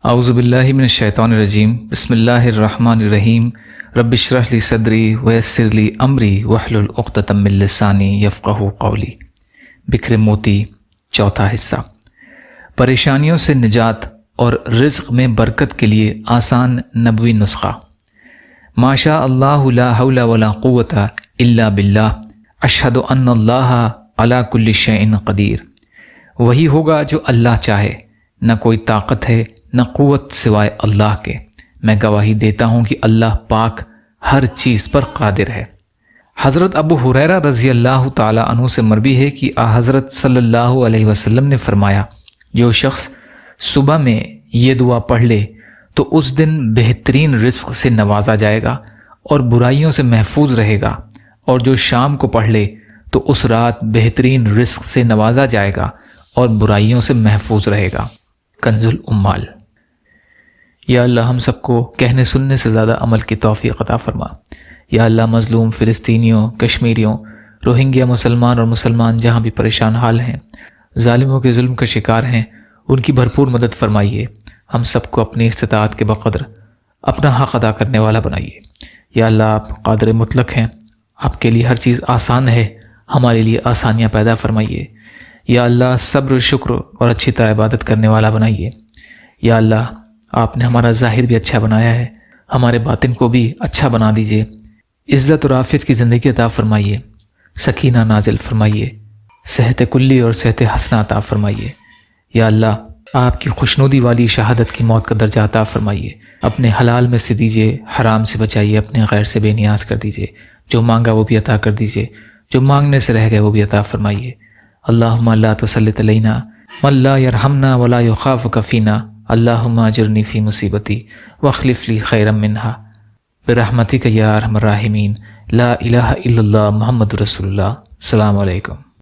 اعوذ باللہ من الشیطان الرجیم بسم اللہ الرحمن الرحیم رب اشرح لی صدری ویسر لی امری واحلل عقدۃ من لسانی یفقہوا قولی۔ بکھرے موتی، چوتھا حصہ۔ پریشانیوں سے نجات اور رزق میں برکت کے لیے آسان نبوی نسخہ۔ ما شاء اللہ لا حول ولا قوت الا باللہ اشہد ان اللہ علی کل شیء قدیر۔ وہی ہوگا جو اللہ چاہے، نہ کوئی طاقت ہے نہ قوت سوائے اللہ کے۔ میں گواہی دیتا ہوں کہ اللہ پاک ہر چیز پر قادر ہے۔ حضرت ابو ہریرہ رضی اللہ تعالی عنہ سے مروی ہے کہ حضرت صلی اللہ علیہ وسلم نے فرمایا، جو شخص صبح میں یہ دعا پڑھ لے تو اس دن بہترین رزق سے نوازا جائے گا اور برائیوں سے محفوظ رہے گا، اور جو شام کو پڑھ لے تو اس رات بہترین رزق سے نوازا جائے گا اور برائیوں سے محفوظ رہے گا۔ کنز الاموال۔ یا اللہ ہم سب کو کہنے سننے سے زیادہ عمل کی توفیق عطا فرما۔ یا اللہ مظلوم فلسطینیوں، کشمیریوں، روہنگیا مسلمان اور مسلمان جہاں بھی پریشان حال ہیں، ظالموں کے ظلم کا شکار ہیں، ان کی بھرپور مدد فرمائیے۔ ہم سب کو اپنی استطاعت کے بقدر اپنا حق ادا کرنے والا بنائیے۔ یا اللہ آپ قادر مطلق ہیں، آپ کے لیے ہر چیز آسان ہے، ہمارے لیے آسانیاں پیدا فرمائیے۔ یا اللہ صبر، شکر اور اچھی طرح عبادت کرنے والا بنائیے۔ یا اللہ آپ نے ہمارا ظاہر بھی اچھا بنایا ہے، ہمارے باطن کو بھی اچھا بنا دیجیے۔ عزت اور عافیت کی زندگی عطا فرمائیے، سکینہ نازل فرمائیے، صحت کلی اور صحت حسنہ عطا فرمائیے۔ یا اللہ آپ کی خوشنودی والی شہادت کی موت کا درجہ عطا فرمائیے۔ اپنے حلال میں سے دیجیے، حرام سے بچائیے، اپنے غیر سے بے نیاز کر دیجیے۔ جو مانگا وہ بھی عطا کر دیجیے، جو مانگنے سے رہ گئے وہ بھی عطا فرمائیے۔ اللہم لا تسلط علینا من لا یرحمنا ولا یخافک فینا، اللہم اجرنی فی مصیبتی واخلف لی خیرا منہا برحمتک یا ارحم الراحمین۔ لا الہ الا اللہ محمد رسول اللہ۔ السلام علیکم۔